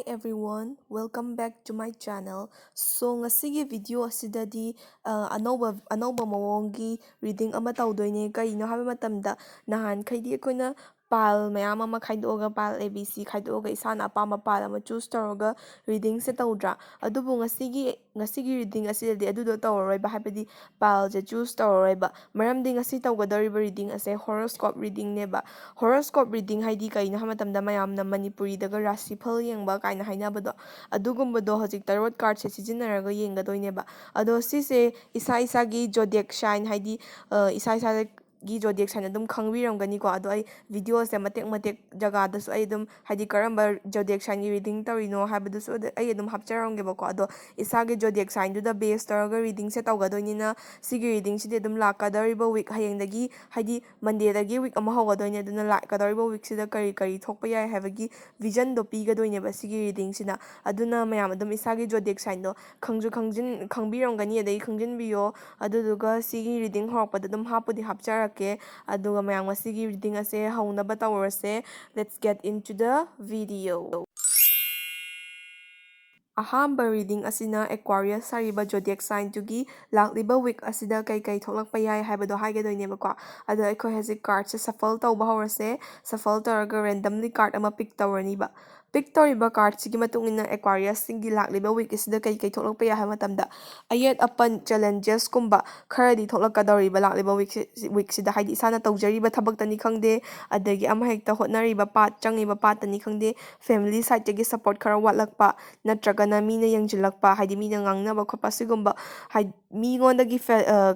everyone, welcome back to my channel. So ngasigi video asidadi anauba mawongi reading ama tawdoine kaino haba matamda nahan khaidi akoina pal mayam ama khaidoga pal ABC khaidoga isana apama pal ama choose tawroga reading se tawdra adubu ngasigi reading asidadi adudo tawroi habadi pal je choose tawroi ba maramdi ngasi tawgadariba reading ase horoscope reading neba horoscope reading haidi kaino hama matamda mayamna Manipuri daga rashifal yengba kaina hainabado adugumbado hojik tarot card se sijinaraga yengadoineba ado sise isa-isagi zodiac sign haidi isa-isagi zodiac sign adum khangbiramgani ko ado ai video se matek jaga da su ai adum haidi karamba zodiac sign reading tawino habadu su ai adum hapcharamgeba ko ado isagi zodiac sign du da base taraga reading se tawgadoinina sigi reading sidi adum lakadariba week hayengdagi haidi Monday dagi week ama hawgadoine aduna lakadariba week sida kari thokpa yai habagi vision do pigadoineba sigi reading sina aduna mayam adum isagi zodiac sign do khangbiramgani adai khangjinbiyo aduduga sigi reading horakpada adum hapudi hapcharake aduga mayam sigi reading ase haunaba tawrase. Let's get into the video. Ahamba reading asina Aquarius sariba zodiac sign tugi lakliba week asida kai tholakpa yai habado haigadoinebako ado akhoi hazik card se shuffle tawba horase shuffle tawraga randomly card ama pick tawraniba pick tawriba card sigi matungina Aquarius singi lakliba week asida kai tholakpa yai haba matamda ayat apan challenges kumba kharadi tholakadoriba lakliba week sida haidi isana tawjariba thabaktani khangde adagi ama hekta hotnariba pat changiba patani khangde family side tagi support khara watlakpa natragana mina yangjilakpa haidi mina ngangnaba khoppa sigumba hai migondagi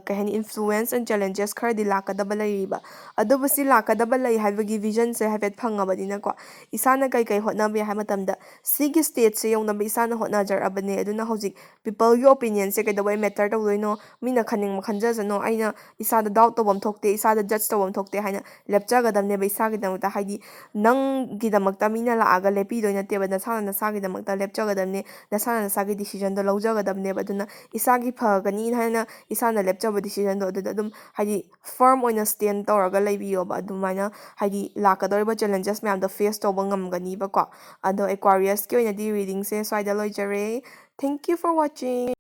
kahani influence and challenges kharadi lakadaba laiba adubu si lakadaba lai haibagi vision se habet phangabadina ko isana kai hotnaba ya matamda sigi stage se yongnaba isana hotnajarabane aduna hojik people gi opinion se kaidawai matter tawdoino mina khaning khanjajano aina isada doubt tawbam thokte isada judge tawbam thokte haina lepchagadamne ba isagi damta haidi nang gidamakta mina laaga lepidoina teba nasana nasagi damakta lepchagadamne nasana nasagi decision do lawjagadamne baduna isagi phagani haina isana lepchaba decision do adum haidi firm oina stand tawraga laibiyoba adumaina haidi lakadoriba challenges mayam do face tawba ngamgani ba ko ado Aquarius ki oina di reading se swaida loijare. Thank you for watching.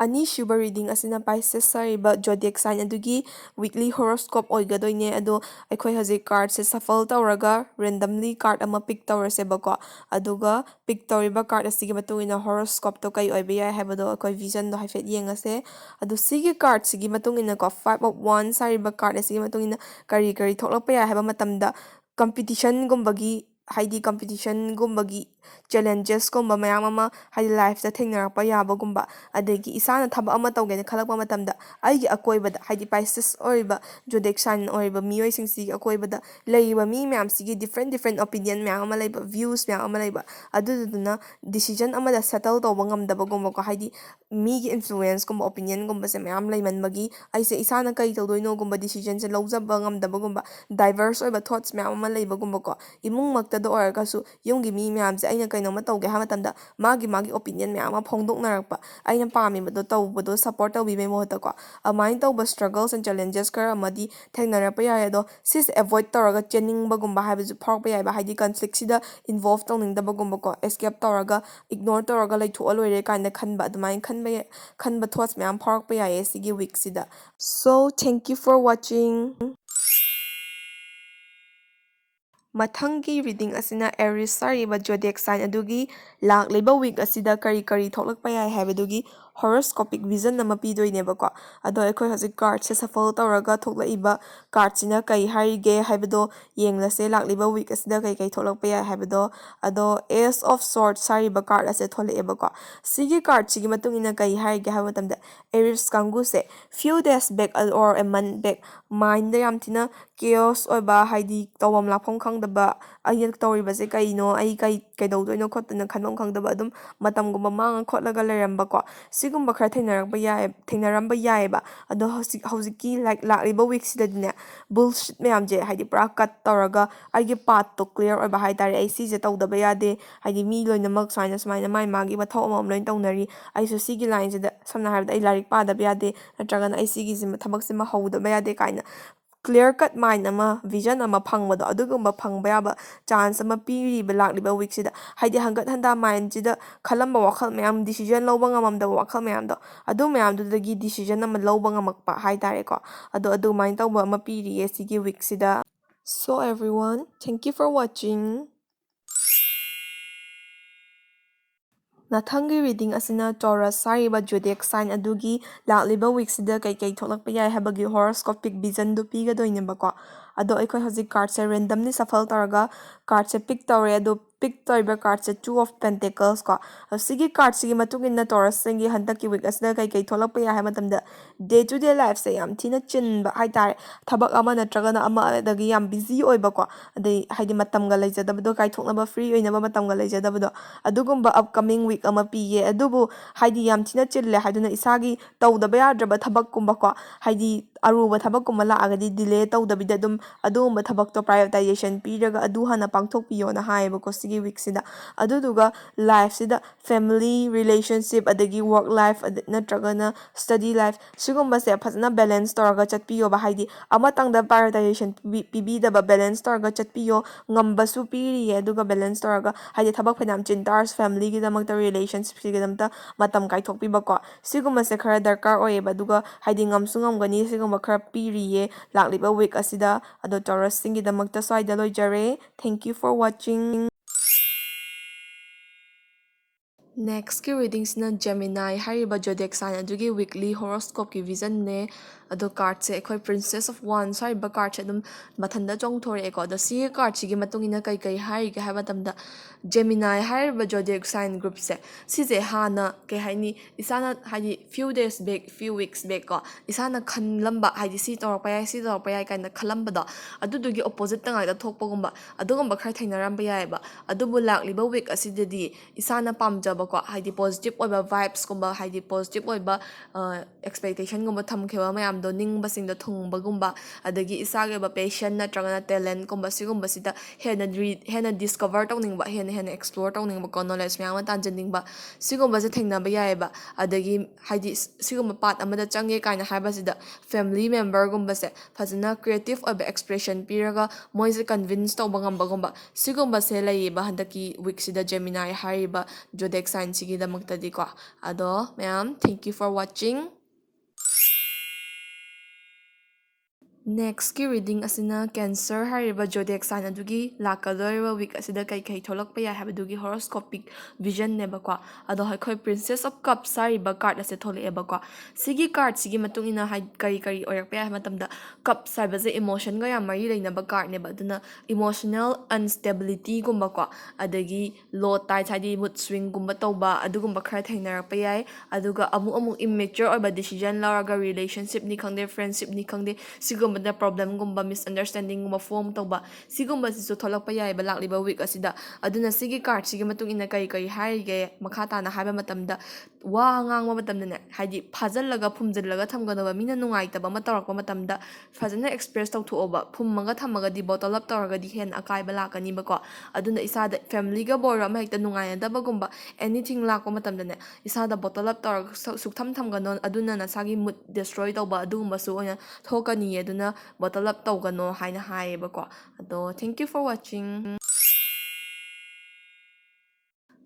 Anishuba reading asina Pisces sariba zodiac sign adugi weekly horoscope oigadoine ado akhoi hazik card se shuffle tawraga randomly card ama pick tawrasebako aduga pick tawriba card asigi matungina horoscope to kai oiba yai habado akhoi vision do haifet yengase adu sigi card sigi matungina ko 5 of wands sariba card asigi matungina kari thoklakpa yai haba matamda competition gumbagi haidi competition gumbagi challenges gumba mayam ama haidi life ta thengnarakpa yabagumba adagi isana thaba ama tawgene khalakpa matamda aigi akoibada haidi Pisces oriba zodiac sign oriba miyoi singsi akoibada leiba mi mayam sigi different opinion mayam ama leiba views mayam ama leiba aduduna decision ama da settle tawba ngamdaba gumba ko haidi mi gi influence gumba opinion gumba se mayam leimanbagi aise isana kai tawdoino gumba decision se lawjaba ngamdaba gumba diverse oiba thoughts mayam ama leiba gumba ko imung makta do oragasu yumgi mi mayam se aina kainoma tawge ha matamda magi opinion mayam ama phongdoknarakpa aina pamibado tawbado support tawbibe mohota ko amain tawba struggles and challenges kara amadi thengnarapa yai ado sis avoid tawraga cheningbagumba haibasu phawrpa yai ba haidi conflict sida involve tawningdabagumba ko escape tawraga ignore tawraga laithoa loire kaina khanba adumain khanba thoughts mayam phawrpa yai sigi week sida. So thank you for watching. Mathanggi reading asina Aries sariba zodiac sign adugi lakliba week asida kari thoklakpa yai habadugi horoscopic vision nama pidoinebako ado akhoi hazik card se shuffle tawraga thoklaiba card sina kai haige habado yenglase lakliba week asida kai thoklakpa yai habado ado ace of swords sariba card ase tholaebako sigi card sigi matungina kai haige haba matamda Aries kangu se few days back or a month back mind da yamtina chaos oiba haidi tawam laphom khangdaba aina tawribase kaino ai kaidawdoino khotna khanbam khangdaba adum matamgumba manga khotlaga leirambako sigumba khara thengnarampa yaiba ado hojiki like lakliba week sidadine bullshit mayam je haidi pura cut tawraga aigi path to clear oiba haitare ai sije tawdaba yade haidi mi loinamak sumaina mai magi mathau amam loin tawnari aisu sigi line sida samna haibda ai larik padaba yade natragana ai sigi thabak sima howdaba yade kaina clear cut mind ama vision ama phangbado adugumba phangba yaba chance ama piriba lakliba week sida haidi hangat handa mind sida khalamba wakhal mayam decision lawba ngamamda wakhal mayam do adu mayam dudagi decision ama lawba ngamakpa haitare ko adu mind tawba ama piriye sigi week sida. So everyone, thank you for watching. Nathanggi reading asina Taurus sariba zodiac sign adugi lakliba week sida kai tholakpa yai habagi horoscopic vision du pigadoinebako ado aikoi hoji card se randomly shuffle taraga card se pick tawre ado pick toiba card se two of pentacles ko sigi card sigi matungina Taurus singi handaki week asida kai tholakpa yai matamda day to day life se yam thina chinba haitare thabak ama natragana ama adagi yam busy oibako adai haidi matamga leijadabado kai thoknaba free oinaba matamga leijadabado adugumba upcoming week ama piye adubu haidi yam thina chille haiduna isagi tawdaba yadraba thabakkumba ko haidi aruba thabakkumba laagadi delay tawdabida adumba thabakto prioritization piraga adu hana pangthokpiyo na haibako sigi week sida aduduga life sida family relationship adagi work life natragana study life sigumba se fazana balance toraga chatpiyo ba haidi amatangda prioritization pibidaba balance toraga chatpiyo ngambasu piriye aduga balance toraga haidi thabak phanam chintars family gi damakta relationship gi damta matam kaithokpibako sigumba se khara darkar oyeba aduga haidi ngamsu ngamgani sigumba khara piriye lakliba week asida ado Taurus singi damakta swaida loijare. Thank you for watching. Next ki readings na Gemini hariba zodiac sign adugi weekly horoscope ki vision ne ado card se ekhoi Princess of Wands hariba card se adum mathanda chongthore eko ado si card sigi matungina kai hari ga haba tamda Gemini hariba zodiac sign group se sije hana ke haini isana haidi few days back few weeks back ko isana khanlamba haidi si torpa yai kaina khalambada adudugi opposite tangai da thokpagumba adugumba khara thainaramba yaiba adubu lakliba week asidedi isana pamjaba ko haidi positive oiba vibes gumba haidi positive oiba expectation gumba thamkheba mayam do ningba singda thungba gumba adagi isage ba passion natragana talent gumba sigumba sida hena discover tawningba hena explore tawningba ko knowledge mayam tanjaningba sigumba se thengnaba yaiba adagi haidi sigumba part amada change kaina haiba sida family member gumba se fazana creative oiba expression piraga moise convince tawba ngamba gumba sigumba se laiba handaki week sida Gemini hariba zodiac sign sigi damakta ko ado mayam thank you for watching. Next ki reading asina Cancer hariba zodiac sign adugi lakadoriba week asida kai tholakpa yai habadugi horoscopic vision neba ko ado haikoi Princess of Cups hariba card ase tholeba ko sigi card sigi matungina hai kari oirakpa yai matamda cups haibaje emotion ga yam mari leinaba card neba aduna emotional instability gumba ko adagi low tide haidi mood swing gumba tawba adugumba khara thainarapa yai aduga amu immature oiba decision laraga relationship ni khangde friendship ni khangde sigumba da problem gumba misunderstanding gumba form tawba sigumba sisu tholakpa yaiba lakliba week asida aduna sigi card sigi matung ina kai haige makata na haiba matamda wa ngangba matamda ne haidi phajallaga phumjallaga thamganaba mina nungaitaba ma tawrakpa matamda fazana express tawthoba phummaga thamaga di bottle up tawraga di hen akaiba lakani bako aduna isada family ga bora ma hekta nungainadaba gumba anything lakpa matamda ne isada bottle up tawraga suktham thamganon aduna nasagi mood destroy tawba adugumba su oina thokani aduna bottle up tawgano haina haibako ado thank you for watching.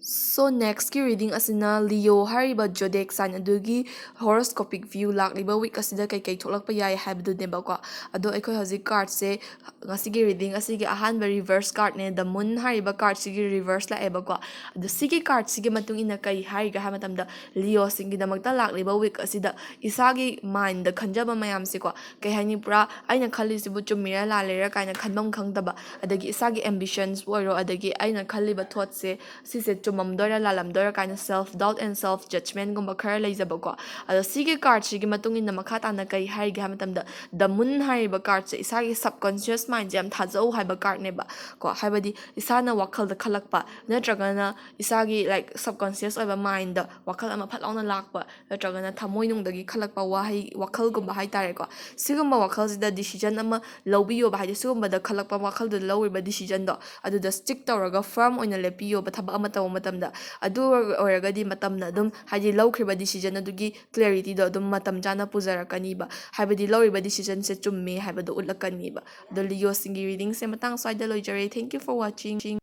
So next ki reading asina Leo hariba zodiac sign adugi horoscopic view lakliba week asida kai tholakpa yai haibadu nebako ado aikoi hoji card se ngasigi reading asigi ahanba reverse card ne the moon hariba card sigi reverse la ebako ado sigi card sigi matung ina kai hariga hamatamda Leo singi damakta lakliba week asida isagi mind da khanjaba mayam se ko kai hani pura aina khali sibu chumira lalera kaina khanbam khangdaba adagi isagi ambitions oiro adagi aina khaliba thoughts se sise chumamdora lalamdora kaina self doubt and self judgment gumba khara leijabako ado sigi card sigi matung ina makhata na kai hariga hamatamda the moon hariba card se isagi subconscious mind jam thajau haiba card neba ko haibadi isana wakhal da khalakpa natragana isagi like subconscious oiba mind da wakhal ama phatlauna lakpa natragana thamoi nungdagi khalakpa wahai wakhal gumba haitare ko sigumba wakhal sida decision ama lawbiyo ba haidi sigumba da khalakpa wakhal da lawriba decision do aduda stick tawraga firm oina lepiyo ba thaba ama taw matamda ꯑꯗꯨ ꯑꯣꯏꯔꯒꯗꯤ ꯃꯇꯝꯅ ꯑꯗꯨꯝ ꯍꯥꯏꯗꯤ ꯂꯧꯈ꯭ꯔꯤꯕ decision ꯑꯗꯨꯒꯤ ꯀ꯭ꯂꯦꯔꯤꯇꯤꯗꯣ ꯑꯗꯨꯝ ꯃꯇꯝ ꯆꯥꯅ ꯄꯨꯖꯔꯛꯀꯅꯤꯕ ꯍꯥꯏꯕꯗꯤ ꯂꯧꯔꯤꯕ ꯗꯤꯁꯤꯖꯟꯁꯦ ꯆꯨꯝꯃꯦ ꯍꯥꯏꯕꯗꯣ ꯎꯠꯂꯛꯀꯅꯤꯕ ꯑꯗꯣ ꯂꯤꯑꯣꯁꯤꯡꯒꯤ ꯔꯤꯗꯤꯡꯁꯦ ꯃꯇꯥꯡ ꯁ꯭ꯋꯥꯏꯗ ꯂꯣꯏꯖꯔꯦ thank you for watching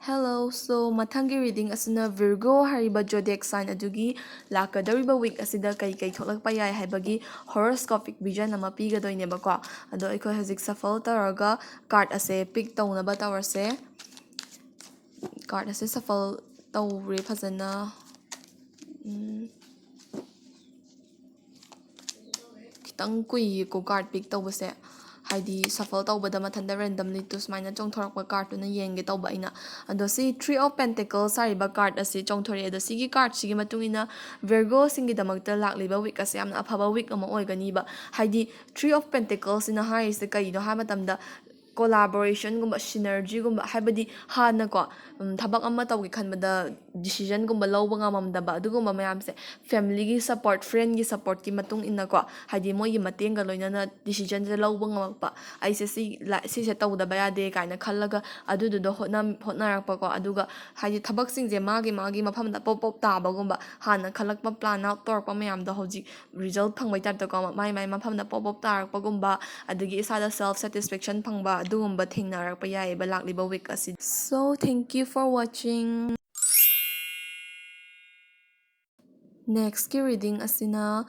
Hello, so mathanggi reading asina Virgo hariba zodiac sign adugi lakadoriba week asida kai tholakpa yai haibagi horoscopic vision ama pigadoineba ko ado aikoi hazik shuffle taraga card ase pick tawnaba tawrase card ase shuffle tawre phajana kitang kui ko card pick tawbase haidi shuffle tawbada mathanda randomly to sumaina chongthorakpa card tuna yenge tawba aina ado si 3 of pentacles sariba card ase chongthore ado sigi card sigi matungina Virgo singi damakta lakliba week ase yamna afaba week ama oigani ba haidi 3 of pentacles ina haise kaino ha matamda collaboration gumba synergy gumba haibadi hana ko thabak ama tawgi khanbada decision gumba lawba ngamamdaba adugumba mayamse family gi support friend gi support ki matung inna ko haidi moi gi matenga loinana decision je lawba ngamakpa aise si se tawdaba yade kaina khallaga adudu hotnarakpa ko aduga haidi thabak singje magi mafamda pop taba gumba hana khallakpa plan out torpa mayamda hoji result phangbai tapta ko mai mafamda pop tarakpa gumba adugi isada self satisfaction phangba adugumba thengnarakpa yaiba lakliba week asi so thank you for watching next ki reading asina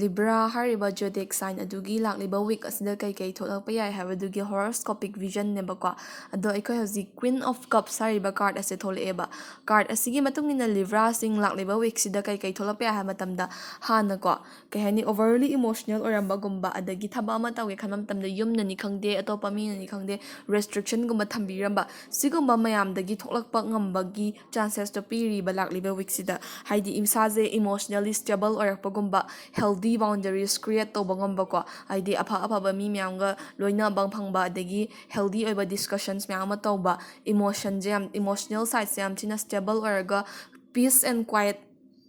Libra hariba zodiac sign adugi lakliba week asida kai tholakpa yai habadugi horoscopic vision nebako ado aikoi hoji Queen of Cups hariba card ase tholaeba card asigi matungina Libra sing lakliba week sida kai tholakpa yai matamda hana ko kahani overly emotional oramba gumba adagi thaba ama tawge khanam tamda yumna ni khangde atopa mina ni khangde restriction gumba thambiramba sigumba mayamdagi tholakpa ngambagi chances to piriba lakliba week sida haidi imsaje emotionally stable oirakpagumba healthy boundaries create tawba ngamba ko haidi afaba mi myamga loina bang phangba adagi healthy oiba discussions myam tawba emotion jam emotional side jam thina stable oiraga peace and quiet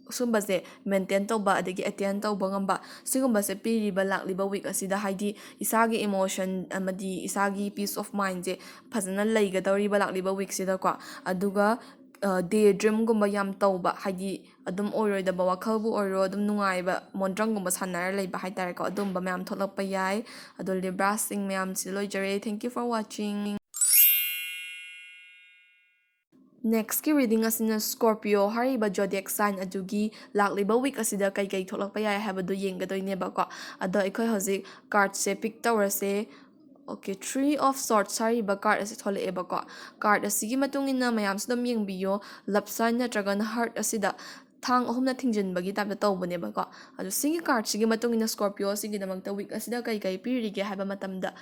sumbaje maintain tawba adagi attain tawba ngamba sigumbaje piriba lakliba week asida haidi isagi emotion amadi isagi peace of mind je phajana leigadoriba lakliba week sida ko aduga daydream gumba yam tawba haidi adum oiroidaba wakhalbu oiro adum nungaiba mondrang gumba sanara leiba haitare ko adumba mayam tholakpa yai ado Libra sing mayam si loijare thank you for watching next ki reading asina Scorpio hariba zodiac sign adugi lakliba week asida kai tholakpa yai habadu yengadoineba ko ado aikoi hoji card se pick tawrase Okay, 3 of Swords hariba card ase tholaeba ko card asigi matungina mayam sidom yengbiyo love sign natragana heart asida thang ahumna thingjinbagi type tawbaneba ko adu sigi card sigi matungina Scorpio sigi damakta week asida kai pirige haiba matamda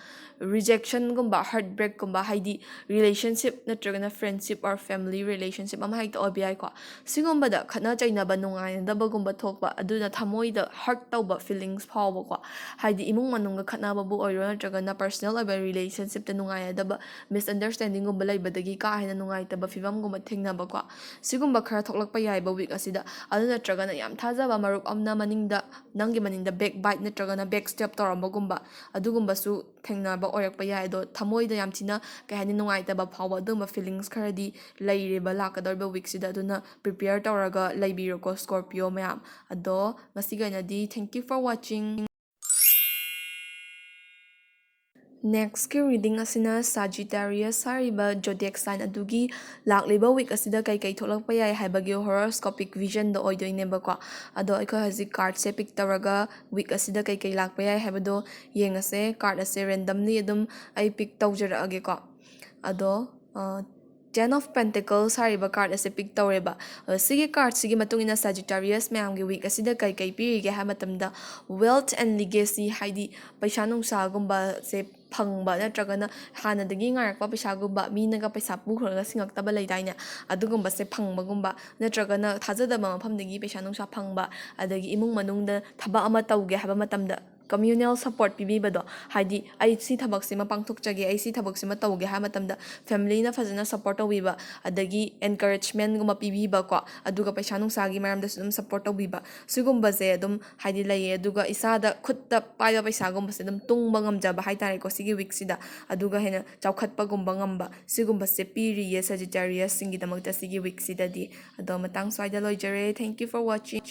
rejection gumba heartbreak gumba haidi relationship natragana friendship or family relationship ama haita obi ko singombada khana chainaba nungainadaba gumba thokpa aduna thamoida heart tawba feelings phawba ko haidi imung manunga khatnaba bu oiro natragana personal oiba relationship ta nungainadaba misunderstanding gumba leibadagi ka haina nungaitaba fivam gumba thengnaba ko sigumba khara thoklakpa yaiba week asida adu natragana yam thajaba marup amna maningda nangi maningda backbite natragana backstep tawrambagumba adugumba su thengnaba oirakpa yai do thamoida yam thina kai hani nungaitaba phawba aduma feelings kharadi leireba lakadorba week sida aduna prepare tawraga leibiroko Scorpio mayam ado ngasigainadi thank you for watching Next ki reading asina Saggitarius hariba zodiac sign adugi lakliba week asida kai tholakpa yai haibagi horoscopic vision do oidoineba ko ado aikoi haji card se pick tawraga week asida kai lakpa yai haibado yengase card ase randomly adum ai pick tawjaraage ko ado 10 of Pentacles hariba card ase pick tawreba sigi card sigi matungina Sagittarius mayamgi week asida kai pirige ha matamda wealth and legacy haidi paisa nungsa gumba se phangba natragana hanadagi ngarakpa paisa gumba minaga paisa pukhraga singaktaba leidaina adugumba se phangba gumba natragana thajadaba mafamdagi paisa nungsa phangba adagi imung manungda thaba ama tawge haba matamda communal support ꯄꯤꯕꯤꯕꯗꯣ ꯍꯥꯏꯗꯤ ꯑꯩ ꯁꯤ ꯊꯕꯛꯁꯤꯃ ꯄꯥꯡꯊꯣꯛꯆꯒꯦ ꯑꯩ ꯁꯤ ꯊꯕꯛꯁꯤꯃ ꯇꯧꯒꯦ ꯍꯥꯏꯕ ꯃꯇꯝꯗ ꯐꯦꯃꯤꯂꯤꯅ ꯐꯖꯅ support ꯇꯧꯕꯤꯕ ꯑꯗꯒꯤ ꯑꯦꯟꯀꯔꯦꯖꯃꯦꯟꯒꯨꯝꯕ ꯄꯤꯕꯤꯕꯀꯣ ꯑꯗꯨꯒ ꯄꯩꯁꯥ ꯅꯨꯡꯁꯥꯒꯤ ꯃꯔꯝꯗꯁꯨ ꯑꯗꯨꯝ ꯁꯞꯄꯣꯔꯠ ꯇꯧꯕꯤꯕ ꯁꯤꯒꯨꯝꯕꯁꯦ ꯑꯗꯨꯝ ꯍꯥꯏꯗꯤ ꯂꯩꯌꯦ ꯑꯗꯨꯒ ꯏꯁꯥꯗ ꯈꯨꯠꯇ ꯄꯥꯏꯕ ꯄꯩꯁꯥꯒꯨꯝꯕꯁꯦ ꯑꯗꯨꯝ ꯇꯨꯡꯕ ꯉꯝꯖꯕ ꯍꯥꯏꯇꯥꯔꯦꯀꯣ ꯁꯤꯒꯤ ꯋꯤꯛꯁꯤꯗ ꯑꯗꯨꯒ ꯍꯦꯟꯅ ꯆꯥꯎꯈꯠꯄꯒꯨꯝꯕ ꯉꯝꯕ ꯁꯤꯒꯨꯝꯕꯁꯦ ꯄꯤꯔꯤꯌꯦ ꯁꯦꯖꯤꯇꯦꯔꯤꯌꯁꯁꯤꯡꯒꯤꯗꯃꯛꯇ ꯁꯤꯒꯤ ꯋꯤꯛꯁꯤꯗꯗꯤ ꯑꯗꯣ ꯃꯇꯥꯡ ꯁ꯭ꯋꯥꯏꯗ ꯂꯣꯏꯖꯔꯦ thank you for watching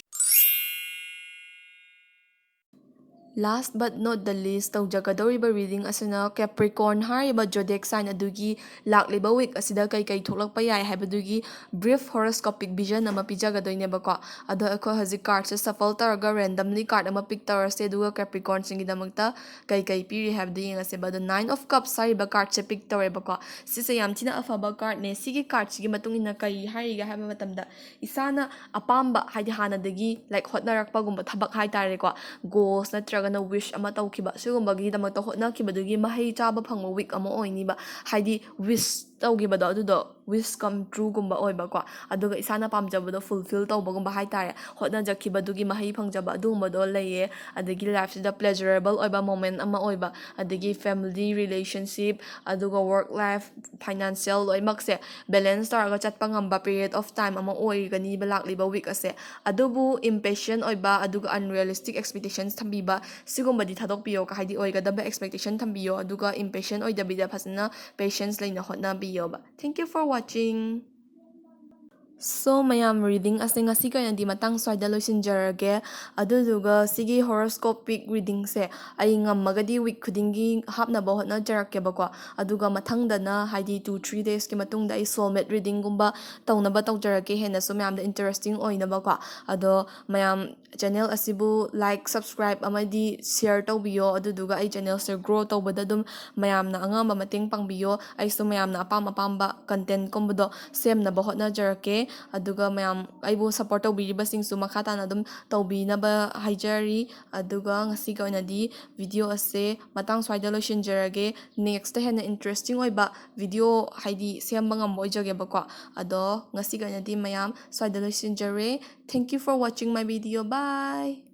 last but not the least ꯇꯧꯖꯒꯗꯧꯔꯤꯕ ꯔꯤꯗꯤꯡ ꯑꯁꯤꯅ ꯀꯦꯄ꯭ꯔꯤꯀꯣꯟ ꯍꯥꯏꯔꯤꯕ ꯖꯣꯗꯦꯛ ꯁꯥꯏꯟ ꯑꯗꯨꯒꯤ ꯂꯥꯛꯂꯤꯕ ꯋꯤꯛ ꯑꯁꯤꯗ ꯀꯩ ꯊꯣꯛꯂꯛꯄ ꯌꯥꯏ ꯍꯥꯏꯕꯗꯨꯒꯤ ꯕ꯭रीꯐ ꯍꯣꯔꯣꯁꯀꯣꯄꯤꯛ ꯚꯤꯖꯟ ꯑꯃ ꯄꯤꯖꯒꯗꯣꯏꯅꯦꯕꯀꯣ ꯑꯗꯣ ꯑꯩꯈꯣꯏ ꯍꯧꯖꯤꯛ ꯀꯥꯔꯠꯁꯦ ꯁꯐꯜ ꯇꯧꯔꯒ ꯔꯦꯟꯗꯝꯂꯤ ꯀꯥꯔꯠ ꯑꯃ ꯄꯤꯛ ꯇꯧꯔꯁꯦ ꯑꯗꯨꯒ ꯀꯦꯄ꯭ꯔꯤꯀꯣꯟꯁꯤꯡꯒꯤꯗꯃꯛꯇ ꯀꯩ ꯄꯤꯔꯤ ꯍꯥꯏꯕꯗꯨ ꯌꯦꯡꯉꯁꯦꯕ ꯑꯗꯣ 9 of Cups ꯍꯥꯏꯔꯤꯕ ꯀꯥꯔꯠꯁꯦ ꯄꯤꯛ ꯇꯧꯔꯦꯕꯀꯣ ꯁꯤꯁꯦ ꯌꯥꯝ ꯊꯤꯅ ꯑꯐꯕ ꯀꯥꯔꯠꯅꯦ ꯁꯤꯒꯤ ꯀꯥꯔꯠꯁꯤꯒꯤ ꯃꯇꯨꯡ ꯏꯟꯅ ꯀꯩ ꯍꯥꯏꯔꯤꯒꯦ ꯍꯥꯏꯕ ꯃꯇꯝꯗ ꯏꯁꯥꯅ ꯑꯄꯥꯝꯕ ꯍꯥꯏꯗꯤ ꯍꯥꯟꯅꯗꯒꯤ ꯍꯣꯠꯅꯔꯛꯄꯒꯨꯝꯕ ꯊꯕꯛ ꯍꯥꯏꯇꯥꯔꯦꯀꯣ ꯒꯣꯜꯁ ꯅꯠꯇ꯭ꯔꯒꯅ ꯋꯤꯁ ꯑꯃ ꯇꯧꯈꯤꯕ ꯁꯤꯒꯨꯝꯕꯒꯤꯗꯃꯛꯇ ꯍꯣꯠꯅꯈꯤꯕꯗꯨꯒꯤ ꯃꯍꯩ ꯆꯥꯕ ꯐꯪꯕ ꯋꯤꯛ ꯑꯃ ꯑꯣꯏꯅꯤꯕ ꯍꯥꯏꯗꯤ ꯋꯤꯁ ꯇꯧꯈꯤꯕꯗꯣ ꯑꯗꯨꯗꯣ ꯋꯤꯁ ꯀꯝ ꯇ꯭ꯔꯨꯒꯨꯝꯕ ꯑꯣꯏꯕꯀꯣ ꯑꯗꯨꯒ ꯏꯁꯥꯅ ꯄꯥꯝꯖꯕꯗꯣ ꯐꯨꯜꯐꯤꯜ ꯇꯧꯕꯒꯨꯝꯕ ꯍꯥꯏꯇꯥꯔꯦ ꯍꯣꯠꯅꯖꯈꯤꯕꯗꯨꯒꯤ ꯃꯍꯩ ꯐꯪꯖꯕ ꯑꯗꯨꯒꯨꯝꯕꯗꯣ ꯂꯩꯌꯦ ꯑꯗꯒꯤ ꯂꯥꯏꯐꯁꯤꯗ ꯄ꯭ꯂꯦꯖꯔꯦꯕꯜ ꯑꯣꯏꯕ ꯃꯣꯃꯦꯟ ꯑꯃ ꯑꯣꯏꯕ ꯑꯗꯒꯤ ꯐꯦꯃꯤꯂꯤ ꯔꯤꯂꯦꯁꯟꯁꯤꯞ ꯑꯗꯨꯒ ꯋꯔꯛ ꯂꯥꯏꯐ ꯐꯥꯏꯅꯥꯟꯁꯤꯌꯦꯜ ꯂꯣꯏꯅꯃꯛꯁꯦ ꯕꯦꯂꯦꯟꯁ ꯇꯧꯔꯒ ꯆꯠꯄ ꯉꯝꯕ ꯄꯤꯔꯤꯌꯠ ꯑꯣꯐ ꯇꯥꯏꯝ ꯑꯃ ꯑꯣꯏꯒꯅꯤꯕ ꯂꯥꯛꯂꯤꯕ ꯋꯤꯛ ꯑꯁꯦ ꯑꯗꯨꯕꯨ ꯏꯝꯄꯦꯁꯟ ꯑꯣꯏꯕ ꯑꯗꯨꯒ ꯑꯟꯔꯤꯌꯦꯂꯤꯁꯇꯤꯛ ꯑꯦꯛꯁꯄꯦꯛꯇꯦꯁꯟꯁ ꯊꯝꯕꯤꯕ ꯁꯤꯒꯨꯝꯕꯗꯤ ꯊꯥꯗꯣꯛꯄꯤꯌꯣ ꯍꯥꯏꯗꯤ ꯑꯣꯏꯒꯗꯕ ꯑꯦꯛꯁꯄꯦꯛꯇꯦꯁꯟ ꯊꯝꯕꯤꯌꯣ ꯑꯗꯨꯒ ꯏꯝꯄꯦꯁꯟ ꯑꯣꯏꯗꯕꯤꯗ ꯐꯖꯅ ꯄꯦꯁꯦꯟꯁ ꯂꯩꯅ ꯍꯣꯠꯅꯕꯤꯌꯣꯕ ꯊꯦꯡꯛ ꯌꯨ ꯐꯣꯔ ꯋꯥꯆꯤꯡ ꯁꯣ ꯃꯌꯥꯝ ꯔꯤꯗꯤꯡ ꯑꯁꯤ ꯉꯁꯤꯒꯤ ꯑꯣꯏꯅꯗꯤ ꯃꯇꯥꯡ ꯁ꯭ꯋꯥꯏꯗ ꯂꯣꯏꯁꯤꯟꯖꯔꯒꯦ ꯑꯗꯨꯗꯨꯒ ꯁꯤꯒꯤ ꯍꯣꯔꯣꯁꯀꯣꯄꯤꯛ ꯔꯤꯗꯤꯡꯁꯦ ꯑꯩ ꯉꯝꯃꯒꯗꯤ ꯋꯤꯛ ꯈꯨꯗꯤꯡꯒꯤ ꯍꯥꯞꯅꯕ ꯍꯣꯠꯅꯖꯔꯛꯀꯦꯕꯀꯣ ꯑꯗꯨꯒ ꯃꯊꯪꯗꯅ ꯍꯥꯏꯗꯤ 2-3 ꯗꯦꯖꯀꯤ ꯃꯇꯨꯡꯗ ꯑꯩ ꯁꯣꯜꯃꯦꯠ ꯔꯤꯗꯤꯡꯒꯨꯝꯕ ꯇꯧꯅꯕ ꯇꯧꯖꯔꯛꯀꯦ ꯍꯦꯟꯅꯁꯨ ꯃꯌꯥꯝꯗ ꯏꯟꯇꯔꯦꯁꯇꯤꯡ ꯑꯣꯏꯅꯕꯀꯣ ꯑꯗꯣ ꯃꯌꯥꯝ ꯆꯦꯅꯦꯜ ꯑꯁꯤꯕꯨ ꯂꯥꯏꯛ ꯁꯕꯁꯀ꯭ꯔꯥꯏꯞ ꯑꯃꯗꯤ ꯁꯤꯌꯔ ꯇꯧꯕꯤꯌꯣ ꯑꯗꯨꯗꯨꯒ ꯑꯩ ꯆꯦꯅꯦꯜꯁꯦ ꯒ꯭ꯔꯣ ꯇꯧꯕꯗ ꯑꯗꯨꯝ ꯃꯌꯥꯝꯅ ꯑꯉꯝꯕ ꯃꯇꯦꯡ ꯄꯥꯡꯕꯤꯌꯣ ꯑꯩꯁꯨ ꯃꯌꯥꯝꯅ ꯑꯄꯥꯝꯕ ꯀꯟꯇꯦꯟꯠꯀꯨꯝꯕꯗꯣ ꯁꯦꯝꯅꯕ ꯍꯣꯠꯅꯖꯔꯛꯀꯦ ꯑꯗꯨꯒ ꯃꯌꯥꯝ ꯑꯩꯕꯨ ꯁꯞꯄꯣꯔꯠ ꯇꯧꯕꯤꯔꯤꯕꯁꯤꯡꯁꯨ ꯃꯈꯥ ꯇꯥꯅ ꯑꯗꯨꯝ ꯇꯧꯕꯤꯅꯕ ꯍꯥꯏꯖꯔꯤ ꯑꯗꯨꯒ ꯉꯁꯤꯒꯤ ꯑꯣꯏꯅꯗꯤ ꯚꯤꯗꯤꯑꯣ ꯑꯁꯦ ꯃꯇꯥꯡ ꯁ꯭ꯋꯥꯏꯗ ꯂꯣꯏꯁꯤꯟꯖꯔꯒꯦ ꯅꯦꯛꯁꯇ ꯍꯦꯟꯅ ꯏꯟꯇꯔꯦꯁꯇꯤꯡ ꯑꯣꯏꯕ ꯚꯤꯗꯤꯑꯣ ꯍꯥꯏꯗꯤ ꯁꯦꯝꯕ ꯉꯝꯕ ꯑꯣꯏꯖꯒꯦꯕꯀꯣ ꯑꯗꯣ ꯉꯁꯤꯒꯤ ꯑꯣꯏꯅꯗꯤ ꯃꯌꯥꯝ ꯁ꯭ꯋꯥꯏꯗ ꯂꯣꯏꯁꯤꯟꯖꯔꯦ thank you for watching my video by